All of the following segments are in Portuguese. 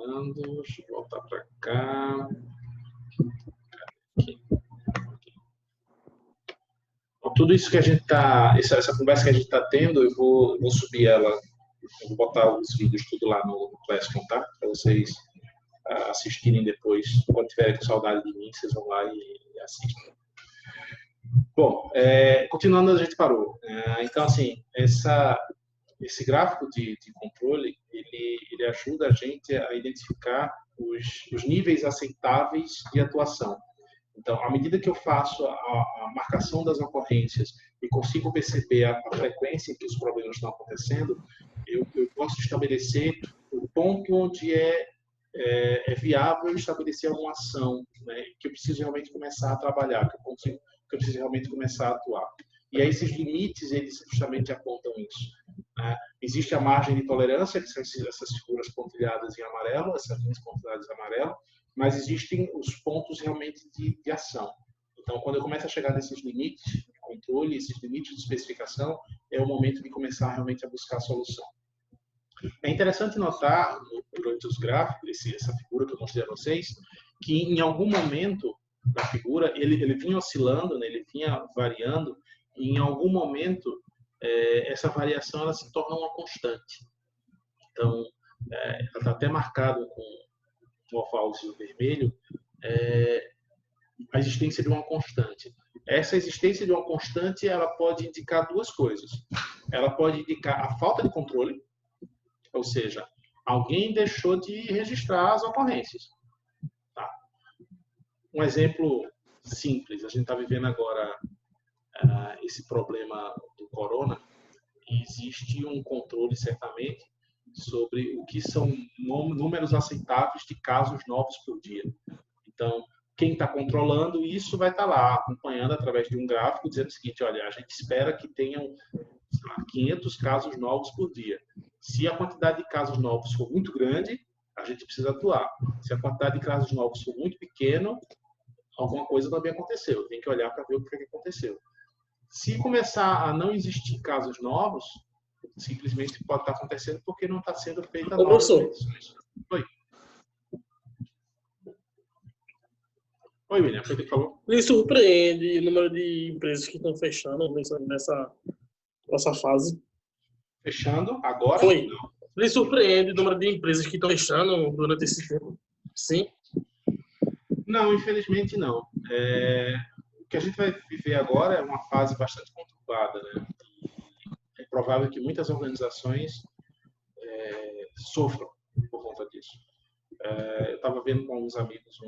carregando. Deixa eu voltar para cá. Aqui. Bom, tudo isso que a gente está, essa conversa que a gente está tendo, eu vou subir ela, eu vou botar os vídeos tudo lá no Classroom, tá? Para vocês assistirem depois. Quando tiverem com saudade de mim, vocês vão lá e assistem. Bom, continuando, a gente parou. Então, assim, esse gráfico de controle, ele ajuda a gente a identificar os níveis aceitáveis de atuação. Então, à medida que eu faço a marcação das ocorrências e consigo perceber a frequência em que os problemas estão acontecendo, eu posso estabelecer o ponto onde é viável estabelecer alguma ação, né, que eu preciso realmente começar a trabalhar, que eu preciso realmente começar a atuar. E aí esses limites, eles justamente apontam isso. Né? Existe a margem de tolerância, que são essas figuras pontilhadas em amarelo, essas linhas pontilhadas em amarelo, mas existem os pontos realmente de ação. Então, quando eu começo a chegar nesses limites de controle, esses limites de especificação, é o momento de começar realmente a buscar a solução. É interessante notar, durante os gráficos, essa figura que eu mostrei a vocês, que em algum momento da figura, ele vinha oscilando, né, ele vinha variando, e em algum momento, essa variação ela se torna uma constante. Então, ela está até marcado com o alfalso vermelho, a existência de uma constante. Essa existência de uma constante, ela pode indicar duas coisas. Ela pode indicar a falta de controle, ou seja, alguém deixou de registrar as ocorrências. Tá? Um exemplo simples, a gente está vivendo agora esse problema do corona, e existe um controle, certamente, sobre o que são números aceitáveis de casos novos por dia. Então, quem está controlando isso vai estar lá, acompanhando através de um gráfico, dizendo o seguinte, olha, a gente espera que tenham 500 casos novos por dia. Se a quantidade de casos novos for muito grande, a gente precisa atuar. Se a quantidade de casos novos for muito pequeno, alguma coisa também aconteceu. Tem que olhar para ver o que aconteceu. Se começar a não existir casos novos, simplesmente pode estar acontecendo porque não está sendo feita novas medições. Oi. Oi, William, foi o que falou? Me surpreende o número de empresas que estão fechando nessa fase. Fechando agora? Foi. Me surpreende o número de empresas que estão fechando durante esse tempo. Sim? Não, infelizmente não. O que a gente vai viver agora é uma fase bastante conturbada, né? É provável que muitas organizações sofram por conta disso. Eu estava vendo com alguns amigos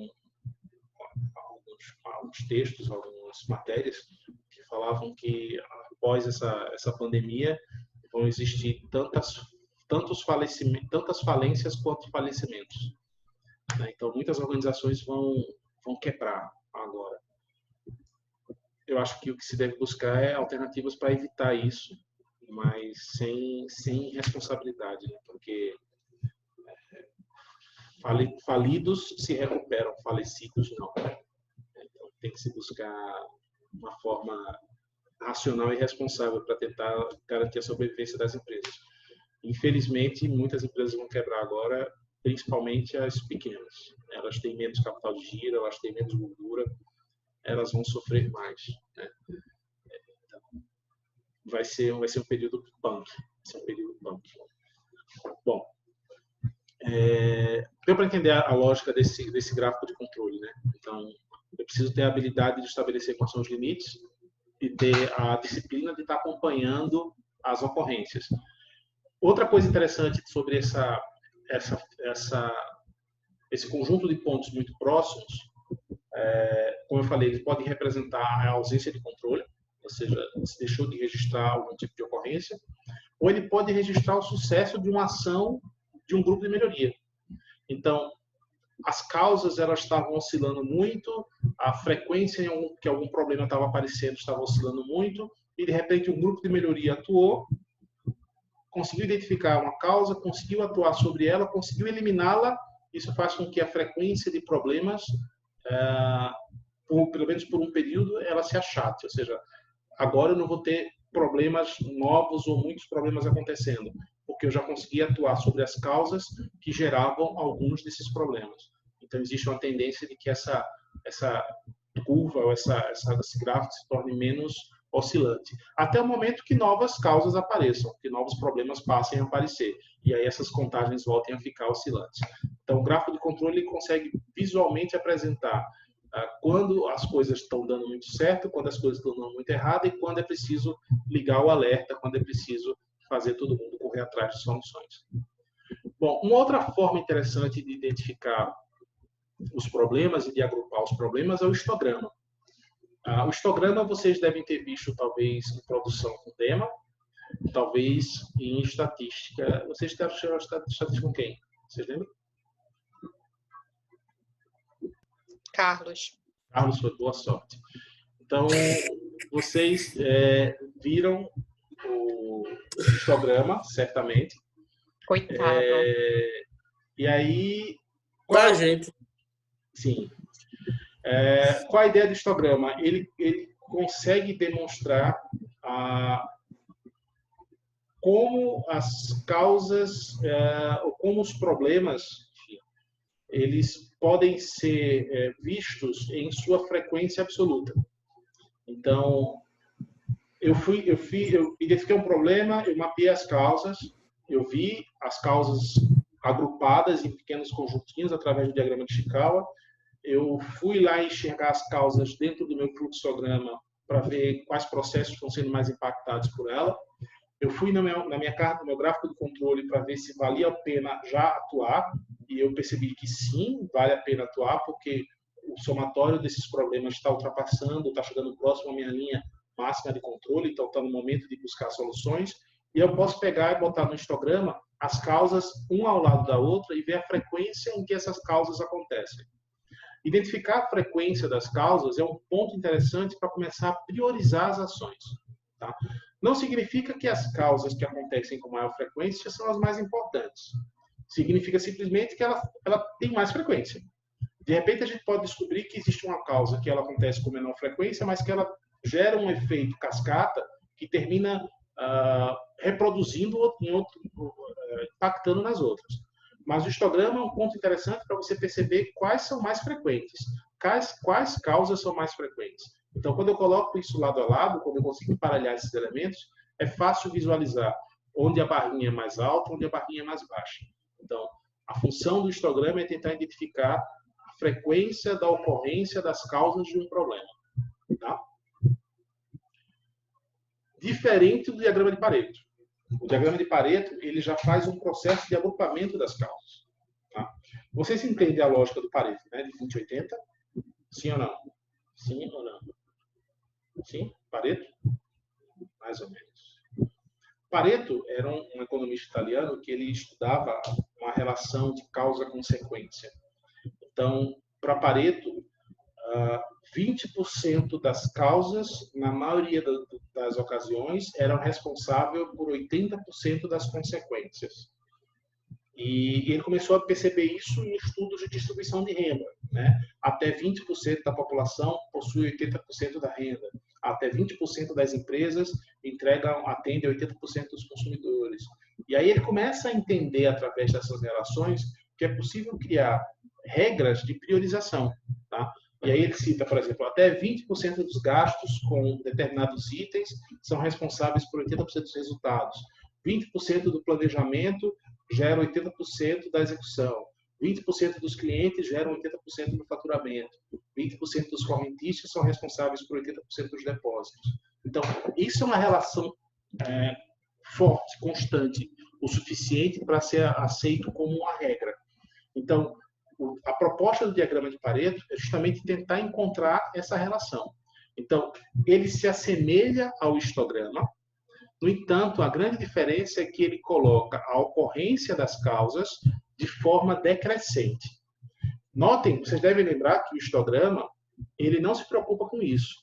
alguns textos, algumas matérias que falavam que após essa pandemia vão existir tantas falências quanto falecimentos. Né? Então, muitas organizações vão quebrar agora. Eu acho que o que se deve buscar é alternativas para evitar isso, mas sem responsabilidade, né? Porque falidos se recuperam, falecidos não. Então, tem que se buscar uma forma racional e responsável para tentar garantir a sobrevivência das empresas. Infelizmente, muitas empresas vão quebrar agora, principalmente as pequenas. Elas têm menos capital de giro, elas têm menos gordura, elas vão sofrer mais. Né? Então, vai ser um período punk. Bom, deu para entender a lógica desse gráfico de controle, né? Então, eu preciso ter a habilidade de estabelecer quais são os limites e ter a disciplina de estar acompanhando as ocorrências. Outra coisa interessante sobre esse conjunto de pontos muito próximos, como eu falei, eles podem representar a ausência de controle, ou seja, se deixou de registrar algum tipo de ocorrência, ou ele pode registrar o sucesso de uma ação de um grupo de melhoria. Então, as causas elas estavam oscilando muito, a frequência em que algum problema estava aparecendo estava oscilando muito, e de repente um grupo de melhoria atuou, conseguiu identificar uma causa, conseguiu atuar sobre ela, conseguiu eliminá-la. Isso faz com que a frequência de problemas, pelo menos por um período, ela se achate. Ou seja, agora eu não vou ter problemas novos ou muitos problemas acontecendo, porque porque eu já conseguia atuar sobre as causas que geravam alguns desses problemas. Então, existe uma tendência de que essa curva, ou esse gráfico se torne menos oscilante, até o momento que novas causas apareçam, que novos problemas passem a aparecer, e aí essas contagens voltem a ficar oscilantes. Então, o gráfico de controle ele consegue visualmente apresentar quando as coisas estão dando muito certo, quando as coisas estão dando muito errado, e quando é preciso ligar o alerta, quando é preciso fazer todo mundo correr atrás de soluções. Bom, uma outra forma interessante de identificar os problemas e de agrupar os problemas é o histograma. O histograma vocês devem ter visto, talvez, em produção com tema, talvez em estatística. Vocês tiveram estatística com quem? Vocês lembram? Carlos. Carlos, foi boa sorte. Então, vocês viram o histograma, certamente. Coitado. E aí... Pra gente. Sim. Qual a ideia do histograma? Ele consegue demonstrar como as causas, ou como os problemas, enfim, eles podem ser vistos em sua frequência absoluta. Então, eu identifiquei um problema, eu mapeei as causas, eu vi as causas agrupadas em pequenos conjuntinhos através do diagrama de Chikawa. Eu fui lá enxergar as causas dentro do meu fluxograma para ver quais processos estão sendo mais impactados por ela. Eu fui no meu gráfico de controle para ver se valia a pena já atuar, e eu percebi que sim, vale a pena atuar, porque o somatório desses problemas está ultrapassando, está chegando próximo à minha linha máxima de controle, então está no momento de buscar soluções, e eu posso pegar e botar no histograma as causas uma ao lado da outra e ver a frequência em que essas causas acontecem. Identificar a frequência das causas é um ponto interessante para começar a priorizar as ações. Tá? Não significa que as causas que acontecem com maior frequência são as mais importantes. Significa simplesmente que ela tem mais frequência. De repente, a gente pode descobrir que existe uma causa que ela acontece com menor frequência, mas que ela gera um efeito cascata que termina reproduzindo impactando nas outras. Mas o histograma é um ponto interessante para você perceber quais são mais frequentes, quais causas são mais frequentes. Então, quando eu coloco isso lado a lado, quando eu consigo emparelhar esses elementos, é fácil visualizar onde a barrinha é mais alta, onde a barrinha é mais baixa. Então, a função do histograma é tentar identificar a frequência da ocorrência das causas de um problema. Tá? Diferente do diagrama de Pareto. O diagrama de Pareto ele já faz um processo de agrupamento das causas. Tá? Vocês entendem a lógica do Pareto, né? De 20-80? Sim ou não? Sim ou não? Sim? Pareto? Mais ou menos. Pareto era um economista italiano que ele estudava uma relação de causa-consequência. Então, para Pareto, 20% das causas, na maioria das ocasiões, eram responsáveis por 80% das consequências. E ele começou a perceber isso em estudos de distribuição de renda. Né? Até 20% da população possui 80% da renda. Até 20% das empresas atendem 80% dos consumidores. E aí ele começa a entender, através dessas relações, que é possível criar regras de priorização. Tá? E aí ele cita, por exemplo, até 20% dos gastos com determinados itens são responsáveis por 80% dos resultados. 20% do planejamento gera 80% da execução. 20% dos clientes geram 80% do faturamento. 20% dos correntistas são responsáveis por 80% dos depósitos. Então, isso é uma relação forte, constante, o suficiente para ser aceito como uma regra. Então, a proposta do diagrama de Pareto é justamente tentar encontrar essa relação. Então, ele se assemelha ao histograma. No entanto, a grande diferença é que ele coloca a ocorrência das causas de forma decrescente. Notem, vocês devem lembrar que o histograma ele não se preocupa com isso.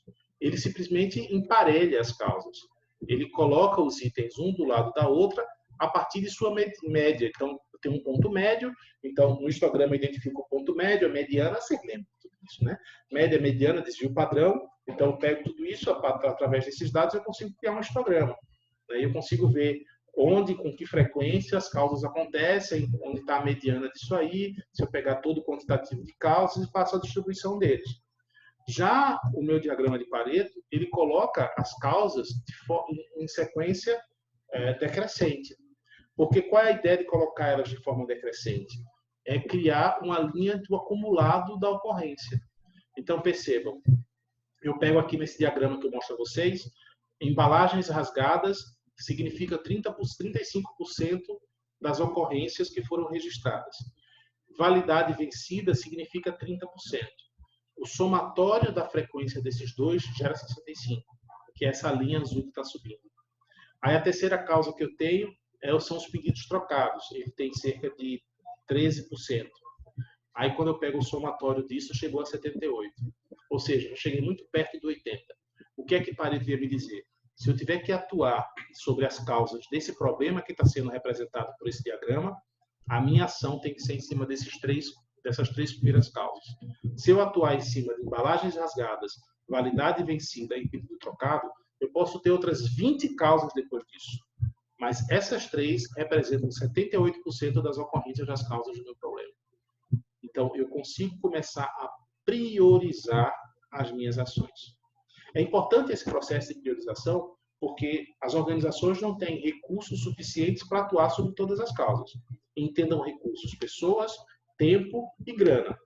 Ele simplesmente emparelha as causas. Ele coloca os itens um do lado da outra a partir de sua média. Então, tem um ponto médio. Então, no histograma identifica o ponto médio, a mediana, você lembra tudo isso, né? Média, mediana, desvio padrão. Então, eu pego tudo isso, através desses dados, eu consigo criar um histograma. Aí eu consigo ver onde, com que frequência as causas acontecem, onde está a mediana disso aí, se eu pegar todo o quantitativo de causas e faço a distribuição deles. Já o meu diagrama de Pareto, ele coloca as causas em sequência decrescente. Porque qual é a ideia de colocar elas de forma decrescente? É criar uma linha do acumulado da ocorrência. Então, percebam, eu pego aqui nesse diagrama que eu mostro a vocês, embalagens rasgadas significa 35% das ocorrências que foram registradas. Validade vencida significa 30%. O somatório da frequência desses dois gera 65%, que é essa linha azul que está subindo. Aí a terceira causa que eu tenho são os pedidos trocados. Ele tem cerca de 13%. Aí quando eu pego o somatório disso, chegou a 78%. Ou seja, eu cheguei muito perto do 80%. O que é que Pareto ia me dizer? Se eu tiver que atuar sobre as causas desse problema que está sendo representado por esse diagrama, a minha ação tem que ser em cima dessas três primeiras causas. Se eu atuar em cima de embalagens rasgadas, validade vencida e pedido trocado, eu posso ter outras 20 causas depois disso. Mas essas três representam 78% das ocorrências das causas do meu problema. Então, eu consigo começar a priorizar as minhas ações. É importante esse processo de priorização porque as organizações não têm recursos suficientes para atuar sobre todas as causas. Entendam recursos, pessoas, tempo e grana.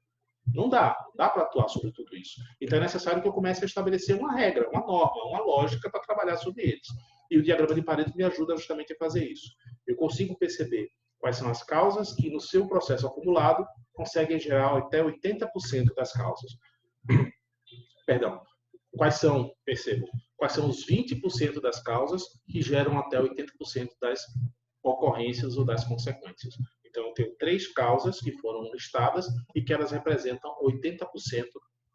Não dá para atuar sobre tudo isso. Então é necessário que eu comece a estabelecer uma regra, uma norma, uma lógica para trabalhar sobre eles. E o diagrama de Pareto me ajuda justamente a fazer isso. Eu consigo perceber quais são as causas que no seu processo acumulado conseguem gerar até 80% das causas. Perdão. Quais são os 20% das causas que geram até 80% das ocorrências ou das consequências. Então, eu tenho 3 causas que foram listadas e que elas representam 80%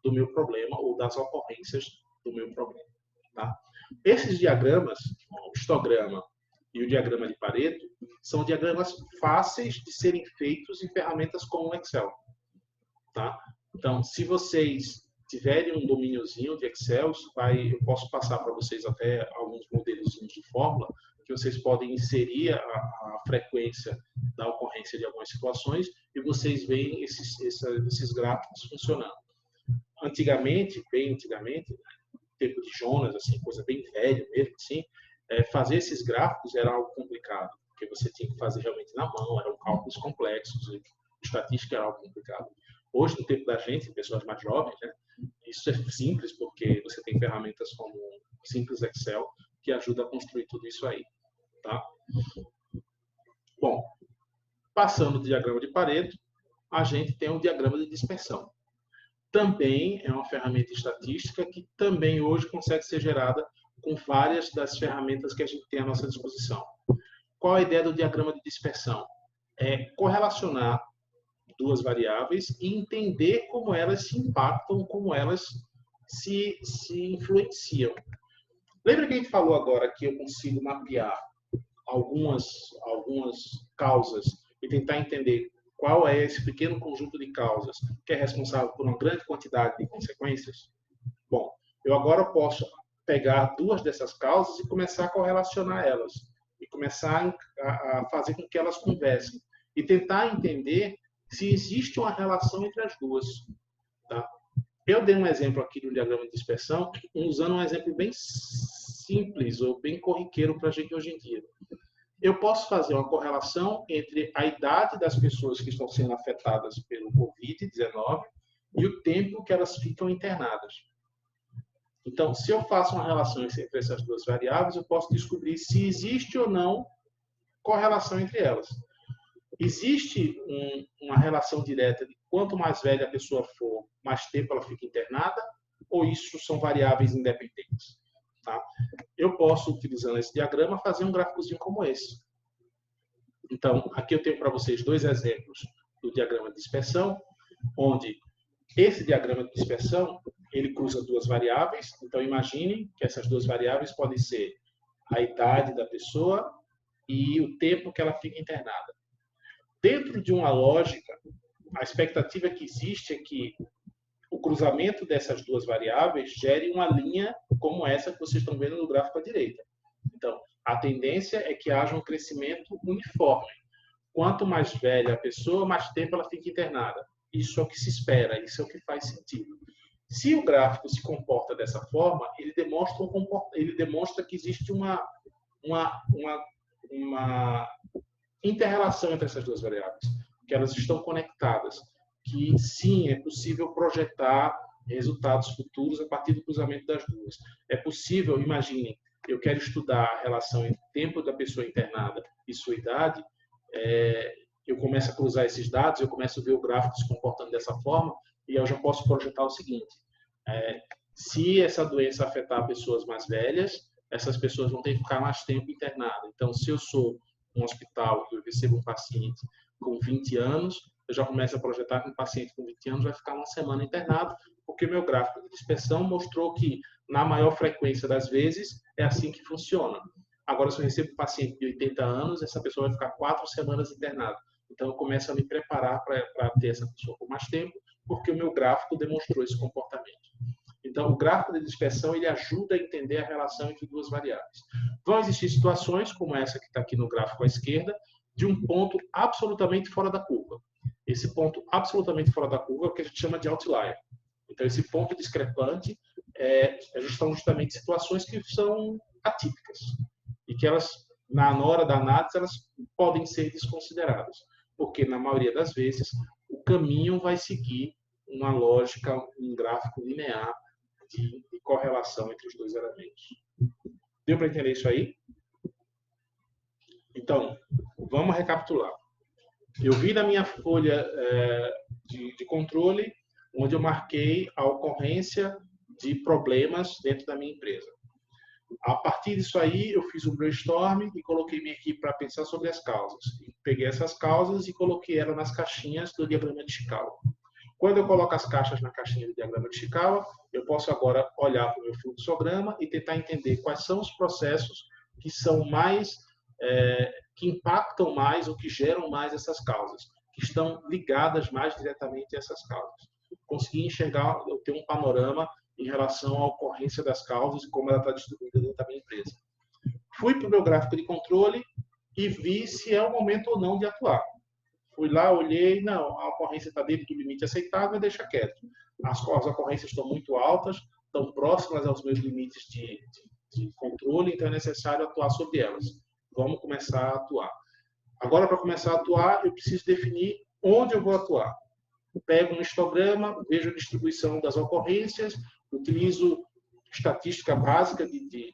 do meu problema ou das ocorrências do meu problema. Tá? Esses diagramas, o histograma e o diagrama de Pareto, são diagramas fáceis de serem feitos em ferramentas como o Excel. Tá? Então, se vocês tiverem um domíniozinho de Excel, eu posso passar para vocês até alguns modelozinhos de fórmula que vocês podem inserir a frequência da ocorrência de algumas situações e vocês veem esses gráficos funcionando. Antigamente, bem antigamente, no tempo de Jonas, assim, coisa bem velha mesmo, assim, fazer esses gráficos era algo complicado, porque você tinha que fazer realmente na mão, eram cálculos complexos, estatística era algo complicado. Hoje, no tempo da gente, pessoas mais jovens, né, isso é simples, porque você tem ferramentas como o Simples Excel, que ajuda a construir tudo isso aí. Tá? Bom, passando do diagrama de Pareto, a gente tem o diagrama de dispersão. Também é uma ferramenta estatística que também hoje consegue ser gerada com várias das ferramentas que a gente tem à nossa disposição. Qual a ideia do diagrama de dispersão? É correlacionar duas variáveis e entender como elas se impactam, como elas se influenciam. Lembra que a gente falou agora que eu consigo mapear algumas causas e tentar entender qual é esse pequeno conjunto de causas que é responsável por uma grande quantidade de consequências? Bom, eu agora posso pegar duas dessas causas e começar a correlacionar elas e começar a fazer com que elas conversem e tentar entender se existe uma relação entre as duas. Tá? Eu dei um exemplo aqui do diagrama de dispersão, usando um exemplo bem simples ou bem corriqueiro para a gente hoje em dia. Eu posso fazer uma correlação entre a idade das pessoas que estão sendo afetadas pelo Covid-19 e o tempo que elas ficam internadas. Então, se eu faço uma relação entre essas duas variáveis, eu posso descobrir se existe ou não correlação entre elas. Existe uma relação direta de quanto mais velha a pessoa for, mais tempo ela fica internada, ou isso são variáveis independentes? Tá? Eu posso, utilizando esse diagrama, fazer um gráficozinho como esse. Então, aqui eu tenho para vocês 2 exemplos do diagrama de dispersão, onde esse diagrama de dispersão, ele cruza 2 variáveis. Então, imaginem que essas 2 variáveis podem ser a idade da pessoa e o tempo que ela fica internada. Dentro de uma lógica, a expectativa que existe é que o cruzamento dessas 2 variáveis gere uma linha como essa que vocês estão vendo no gráfico à direita. Então, A tendência é que haja um crescimento uniforme. Quanto mais velha a pessoa, mais tempo ela fica internada. Isso é o que se espera, isso é o que faz sentido. Se o gráfico se comporta dessa forma, ele demonstra que existe uma inter-relação entre essas duas variáveis, que elas estão conectadas, que sim, é possível projetar resultados futuros a partir do cruzamento das duas. É possível, imaginem, eu quero estudar a relação entre o tempo da pessoa internada e sua idade, eu começo a cruzar esses dados, eu começo a ver o gráfico se comportando dessa forma, e eu já posso projetar o seguinte: se essa doença afetar pessoas mais velhas, essas pessoas vão ter que ficar mais tempo internadas. Então, se eu sou um hospital e eu recebo um paciente com 20 anos, eu já começo a projetar que um paciente com 20 anos vai ficar uma semana internado, porque o meu gráfico de dispersão mostrou que, na maior frequência das vezes, é assim que funciona. Agora, se eu recebo um paciente de 80 anos, essa pessoa vai ficar 4 semanas internada. Então, eu começo a me preparar para ter essa pessoa por mais tempo, porque o meu gráfico demonstrou esse comportamento. Então, o gráfico de dispersão ele ajuda a entender a relação entre duas variáveis. Vão existir situações, como essa que está aqui no gráfico à esquerda, de um ponto absolutamente fora da curva. Esse ponto absolutamente fora da curva é o que a gente chama de outlier. Então, esse ponto discrepante são justamente situações que são atípicas e que elas, na hora da análise, elas podem ser desconsideradas, porque, na maioria das vezes, o caminho vai seguir uma lógica, um gráfico linear de correlação entre os dois elementos. Deu para entender isso aí? Então, vamos recapitular. Eu vi na minha folha de controle, onde eu marquei a ocorrência de problemas dentro da minha empresa. A partir disso aí, eu fiz um brainstorm e coloquei minha equipe para pensar sobre as causas. Peguei essas causas e coloquei elas nas caixinhas do diagrama de Chikawa. Quando eu coloco as caixas na caixinha do diagrama de Chikawa, eu posso agora olhar para o meu fluxograma e tentar entender quais são os processos que são mais, que impactam mais ou que geram mais essas causas, que estão ligadas mais diretamente a essas causas. Consegui enxergar, eu tenho um panorama em relação à ocorrência das causas e como ela está distribuída dentro da minha empresa. Fui para o meu gráfico de controle e vi se é o momento ou não de atuar. Fui lá, olhei, não, a ocorrência está dentro do limite aceitável, deixa quieto. As ocorrências estão muito altas, estão próximas aos meus limites de controle, então é necessário atuar sobre elas. Vamos começar a atuar. Agora, para começar a atuar, eu preciso definir onde eu vou atuar. Pego um histograma, vejo a distribuição das ocorrências, utilizo estatística básica de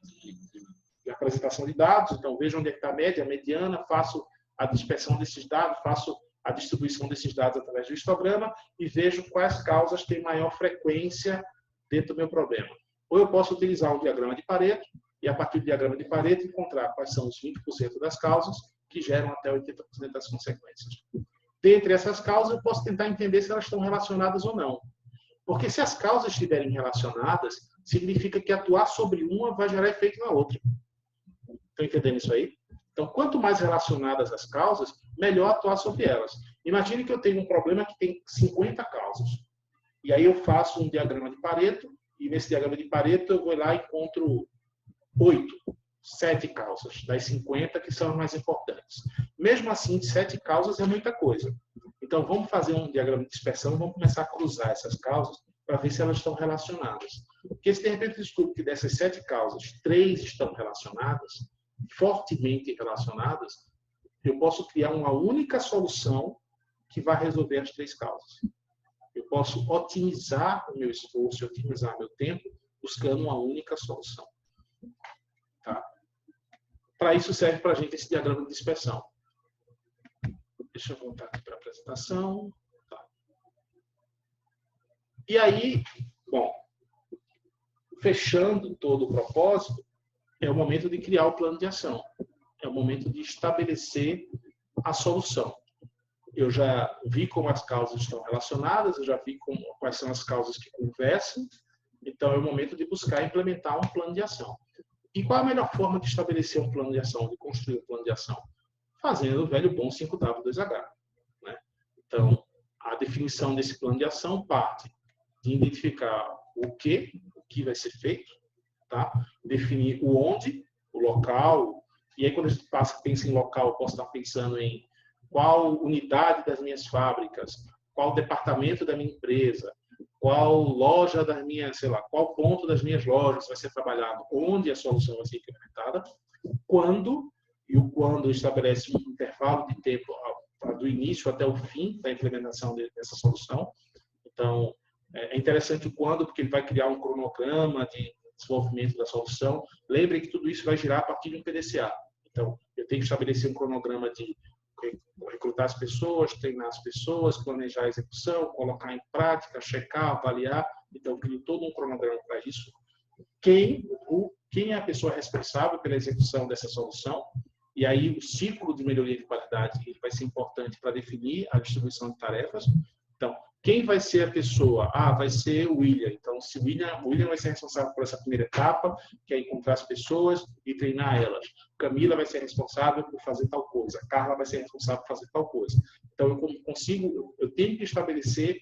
apresentação de dados, então vejo onde está a média, a mediana, faço a dispersão desses dados, faço a distribuição desses dados através do histograma e vejo quais causas têm maior frequência dentro do meu problema. Ou eu posso utilizar um diagrama de Pareto e, a partir do diagrama de Pareto, encontrar quais são os 20% das causas que geram até 80% das consequências. Dentre essas causas, eu posso tentar entender se elas estão relacionadas ou não. Porque se as causas estiverem relacionadas, significa que atuar sobre uma vai gerar efeito na outra. Estão entendendo isso aí? Então, quanto mais relacionadas as causas, melhor atuar sobre elas. Imagine que eu tenho um problema que tem 50 causas. E aí eu faço um diagrama de Pareto, e nesse diagrama de Pareto eu vou lá e encontro 7 causas das 50 que são as mais importantes. Mesmo assim, 7 causas é muita coisa. Então, vamos fazer um diagrama de dispersão, vamos começar a cruzar essas causas para ver se elas estão relacionadas. Porque se de repente eu descubro que dessas 7 causas, 3 estão relacionadas, fortemente relacionadas, eu posso criar uma única solução que vai resolver as 3 causas. Eu posso otimizar o meu esforço, otimizar meu tempo, buscando uma única solução. Tá? Para isso serve para a gente esse diagrama de dispersão. Deixa eu voltar aqui para a apresentação. Tá. E aí, bom, fechando todo o propósito, é o momento de criar o plano de ação. É o momento de estabelecer a solução. Eu já vi como as causas estão relacionadas, eu já vi quais são as causas que conversam, então é o momento de buscar implementar um plano de ação. E qual a melhor forma de estabelecer um plano de ação, de construir um plano de ação? Fazendo o velho bom 5W2H. Né? Então, a definição desse plano de ação parte de identificar o que vai ser feito, tá? Definir o onde, o local, E aí, quando a gente pensa em local, eu posso estar pensando em qual unidade das minhas fábricas, qual departamento da minha empresa, qual loja das minhas, sei lá, qual ponto das minhas lojas vai ser trabalhado, onde a solução vai ser implementada, quando, e o quando estabelece um intervalo de tempo do início até o fim da implementação dessa solução. Então, é interessante o quando, porque ele vai criar um cronograma de desenvolvimento da solução. Lembre que tudo isso vai girar a partir de um PDCA. Então, eu tenho que estabelecer um cronograma de recrutar as pessoas, treinar as pessoas, planejar a execução, colocar em prática, checar, avaliar. Então, crio todo um cronograma para isso. Quem é a pessoa responsável pela execução dessa solução? E aí, o ciclo de melhoria de qualidade ele vai ser importante para definir a distribuição de tarefas. Então, quem vai ser a pessoa? Vai ser o William. Então, se o William vai ser responsável por essa primeira etapa, que é encontrar as pessoas e treinar elas. Camila vai ser responsável por fazer tal coisa. A Carla vai ser responsável por fazer tal coisa. Então, eu tenho que estabelecer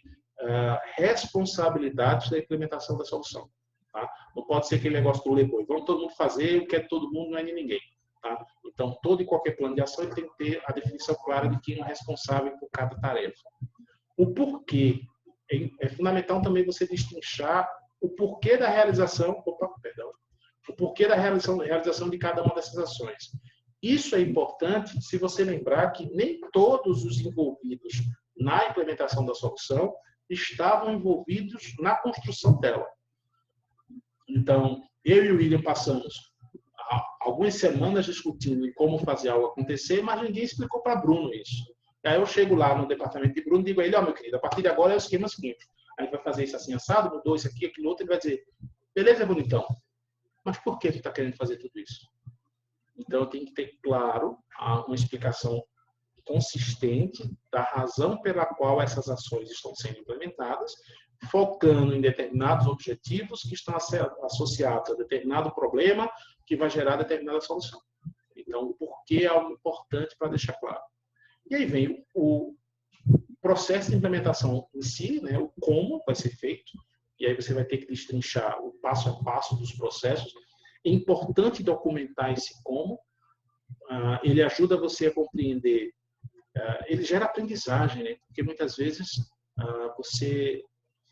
responsabilidades da implementação da solução. Tá? Não pode ser aquele negócio do leboi. Vamos todo mundo fazer, o que é de todo mundo não é de ninguém. Tá? Então, todo e qualquer plano de ação ele tem que ter a definição clara de quem é responsável por cada tarefa. O porquê. É fundamental também você destrinchar o porquê da realização, o porquê da realização de cada uma dessas ações. Isso é importante se você lembrar que nem todos os envolvidos na implementação da solução estavam envolvidos na construção dela. Então, eu e o William passamos algumas semanas discutindo em como fazer algo acontecer, mas ninguém explicou para Bruno isso. E aí eu chego lá no departamento de Bruno e digo a ele, meu querido, a partir de agora é o esquema seguinte, a gente vai fazer isso assim assado, mudou isso aqui, aquilo outro, ele vai dizer, beleza, bonitão, mas por que tu está querendo fazer tudo isso? Então, eu tenho que ter, claro, uma explicação consistente da razão pela qual essas ações estão sendo implementadas, focando em determinados objetivos que estão associados a determinado problema que vai gerar determinada solução. Então, o porquê é algo importante para deixar claro. E aí vem o processo de implementação em si, né, o como vai ser feito, e aí você vai ter que destrinchar o passo a passo dos processos. É importante documentar esse como, ele ajuda você a compreender, ele gera aprendizagem, né, porque muitas vezes você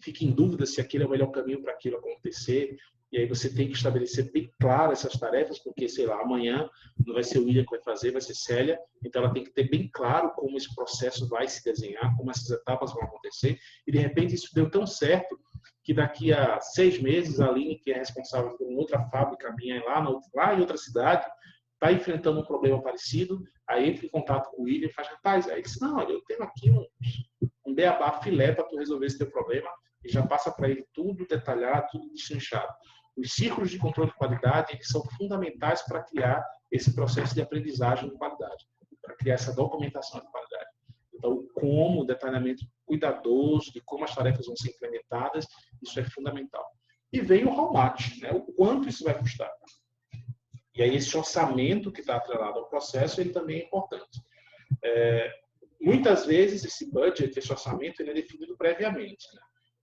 fica em dúvida se aquele é o melhor caminho para aquilo acontecer, e aí você tem que estabelecer bem claro essas tarefas, porque, sei lá, amanhã não vai ser o William que vai fazer, vai ser Célia, então ela tem que ter bem claro como esse processo vai se desenhar, como essas etapas vão acontecer, e de repente isso deu tão certo que daqui a 6 meses a Aline, que é responsável por outra fábrica minha lá em outra cidade, está enfrentando um problema parecido, aí entra em contato com o William e faz, rapaz, aí disse, não, olha, eu tenho aqui um beabá filé para tu resolver esse teu problema, e já passa para ele tudo detalhado, tudo destrinchado. Os círculos de controle de qualidade eles são fundamentais para criar esse processo de aprendizagem de qualidade, para criar essa documentação de qualidade. Então, como o detalhamento cuidadoso de como as tarefas vão ser implementadas, isso é fundamental. E vem o how much, né? O quanto isso vai custar. E aí esse orçamento que está atrelado ao processo, ele também é importante. Muitas vezes esse budget, esse orçamento, ele é definido previamente, né?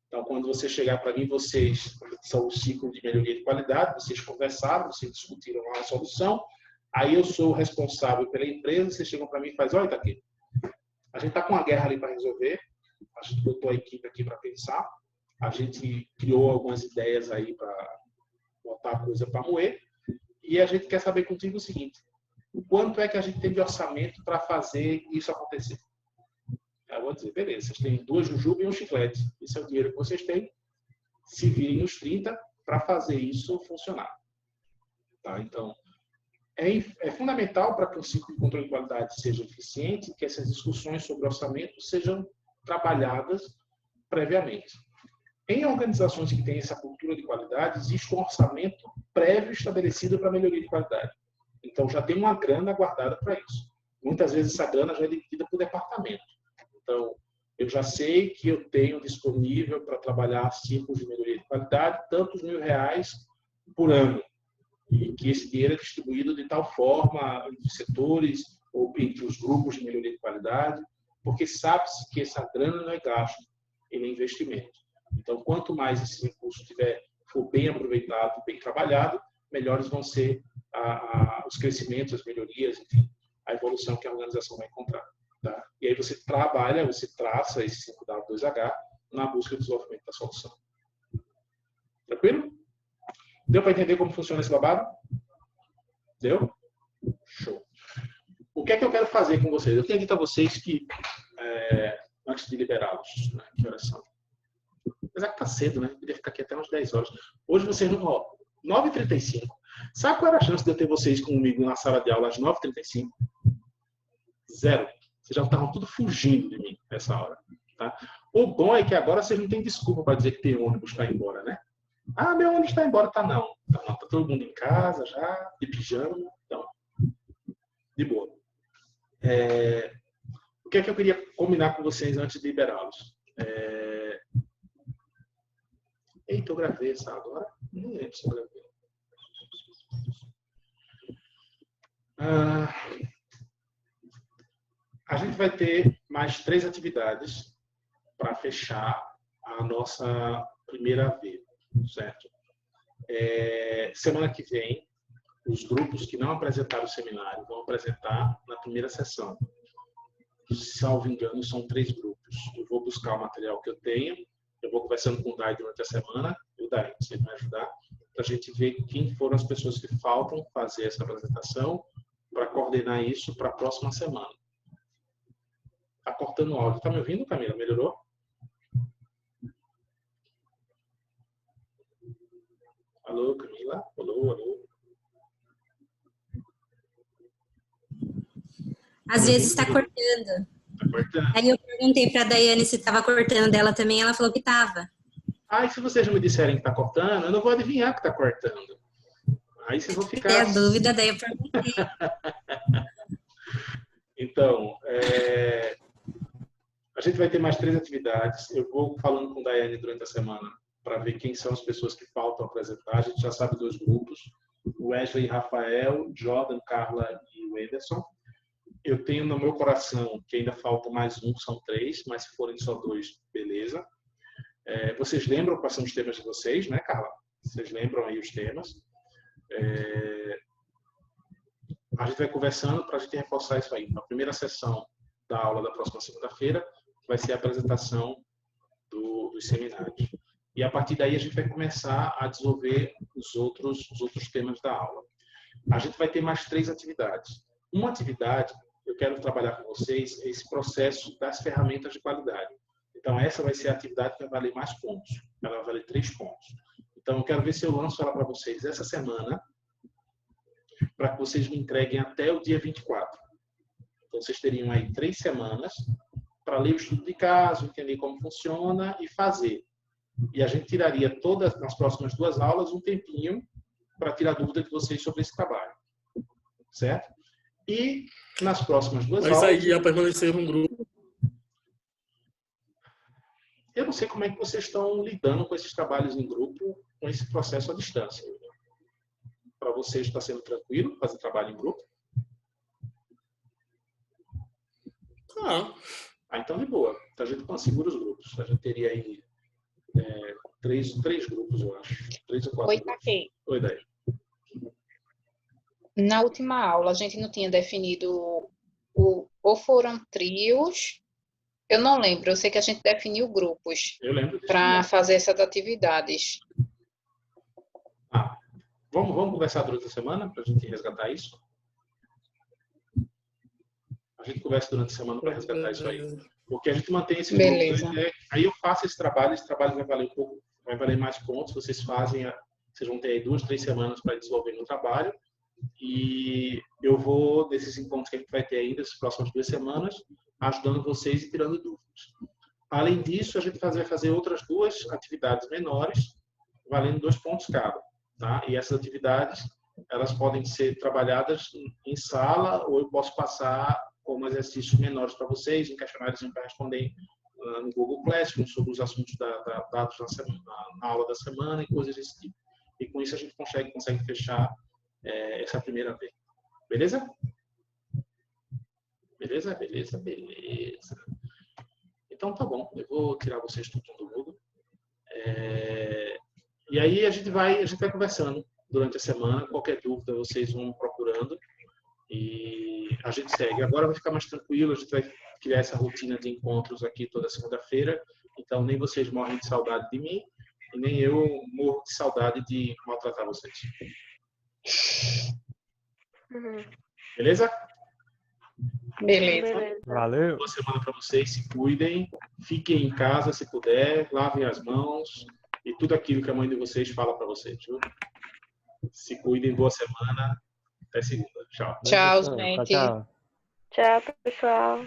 Então, quando você chegar para mim, vocês são o ciclo de melhoria de qualidade, vocês conversaram, vocês discutiram uma solução, aí eu sou o responsável pela empresa, vocês chegam para mim e fazem, olha, Itaquê, a gente está com uma guerra ali para resolver, a gente botou a equipe aqui para pensar, a gente criou algumas ideias aí para botar a coisa para moer, e a gente quer saber contigo o seguinte, o quanto é que a gente tem de orçamento para fazer isso acontecer? Eu vou dizer, beleza, vocês têm 2 jujubas e um chiclete. Esse é o dinheiro que vocês têm. Se virem os 30 para fazer isso funcionar. Tá? Então, é fundamental para que o ciclo de controle de qualidade seja eficiente que essas discussões sobre orçamento sejam trabalhadas previamente. Em organizações que têm essa cultura de qualidade, existe um orçamento prévio estabelecido para melhoria de qualidade. Então, já tem uma grana guardada para isso. Muitas vezes essa grana já é dividida por departamento. Então, eu já sei que eu tenho disponível para trabalhar ciclos de melhoria de qualidade tantos R$1.000 por ano. E que esse dinheiro é distribuído de tal forma entre os setores ou entre os grupos de melhoria de qualidade, porque sabe-se que essa grana não é gasto, ele é investimento. Então, quanto mais esse recurso for bem aproveitado, bem trabalhado, melhores vão ser os crescimentos, as melhorias, enfim, a evolução que a organização vai encontrar. Tá? E aí você trabalha, você traça esse 5W2H na busca do desenvolvimento da solução. Tranquilo? Deu para entender como funciona esse babado? Deu? Show. O que é que eu quero fazer com vocês? Eu tenho dito a vocês que, antes de liberá-los, né, que horas são? Apesar que está cedo, né? Podia ficar aqui até umas 10 horas. Hoje vocês não... 9h35. Sabe qual era a chance de eu ter vocês comigo na sala de aula às 9h35? Zero. Vocês já estavam tudo fugindo de mim nessa hora. Tá? O bom é que agora vocês não têm desculpa para dizer que tem ônibus para ir embora, né? Ah, meu ônibus está embora. Tá não. Tá todo mundo em casa já, de pijama. Então, de boa. O que é que eu queria combinar com vocês antes de liberá-los? Eita, eu gravei essa agora? Nem lembro se eu gravei. A gente vai ter mais 3 atividades para fechar a nossa primeira V, certo? Semana que vem, os grupos que não apresentaram o seminário vão apresentar na primeira sessão. Salvo engano, são 3 grupos. Eu vou buscar o material que eu tenho, eu vou conversando com o Dai durante a semana, e o Dai, você vai ajudar, para a gente ver quem foram as pessoas que faltam fazer essa apresentação, para coordenar isso para a próxima semana. Está cortando o áudio. Está me ouvindo, Camila? Melhorou? Alô, Camila? Alô, alô? Às vezes está cortando. Está cortando. Aí eu perguntei para a Daiane se estava cortando dela também, ela falou que estava. E se vocês me disserem que está cortando, eu não vou adivinhar que está cortando. Aí vocês vão ficar... É a dúvida, daí eu perguntei. Então, a gente vai ter mais 3 atividades. Eu vou falando com a Daiane durante a semana para ver quem são as pessoas que faltam apresentar. A gente já sabe 2 grupos. O Wesley e Rafael, Jordan, Carla e o Ederson. Eu tenho no meu coração que ainda falta mais um, são 3, mas se forem só 2, beleza. Vocês lembram quais são os temas de vocês, né, Carla? Vocês lembram aí os temas? A gente vai conversando para a gente reforçar isso aí. A primeira sessão da aula da próxima segunda-feira vai ser a apresentação dos seminários. E a partir daí a gente vai começar a desenvolver os outros temas da aula. A gente vai ter mais 3 atividades. Uma atividade, eu quero trabalhar com vocês, é esse processo das ferramentas de qualidade. Então, essa vai ser a atividade que vai valer mais pontos. Ela vai valer 3 pontos. Então, eu quero ver se eu lanço ela para vocês essa semana, para que vocês me entreguem até o dia 24. Então, vocês teriam aí 3 semanas para ler o estudo de caso, entender como funciona e fazer. E a gente tiraria nas próximas 2 aulas, um tempinho para tirar dúvida de vocês sobre esse trabalho. Certo? E nas próximas 2 aulas... Vai sair a permanecer no grupo. Eu não sei como é que vocês estão lidando com esses trabalhos em grupo, com esse processo à distância. Para vocês está sendo tranquilo fazer trabalho em grupo? Então de boa. Então a gente configura os grupos. A gente teria aí 3 grupos, eu acho. 3 ou 4 Oi, grupos. Taquei. Oi, Daí. Na última aula, a gente não tinha definido ou foram trios, eu não lembro, eu sei que a gente definiu grupos para fazer essas atividades. Vamos conversar durante a semana para a gente resgatar isso? A gente conversa durante a semana para resgatar isso aí. Porque a gente mantém esse grupo. Beleza. Aí eu faço esse trabalho vai valer um pouco, vai valer mais pontos. Vocês vão ter aí 2, 3 semanas para desenvolver no trabalho. E eu vou, desses encontros que a gente vai ter ainda, nas próximas 2 semanas, ajudando vocês e tirando dúvidas. Além disso, a gente vai fazer outras 2 atividades menores, valendo 2 pontos cada. Tá? E essas atividades, elas podem ser trabalhadas em sala, ou eu posso passar como exercícios menores para vocês, em questionários para responder no Google Classroom, sobre os assuntos dados na aula da semana e coisas desse tipo. E com isso a gente consegue fechar essa primeira vez. Beleza? Beleza? Beleza, beleza. Então tá bom, eu vou tirar vocês tudo do Google. E aí a gente vai conversando durante a semana. Qualquer dúvida vocês vão procurando E a gente segue. Agora vai ficar mais tranquilo, a gente vai criar essa rotina de encontros aqui toda segunda-feira. Então, nem vocês morrem de saudade de mim, e nem eu morro de saudade de maltratar vocês. Beleza? Beleza. Valeu. Boa semana para vocês, se cuidem, fiquem em casa se puder, lavem as mãos e tudo aquilo que a mãe de vocês fala para vocês, viu? Se cuidem, boa semana, até segunda. Tchau. Tchau, Tchau, gente. tchau. Tchau, pessoal.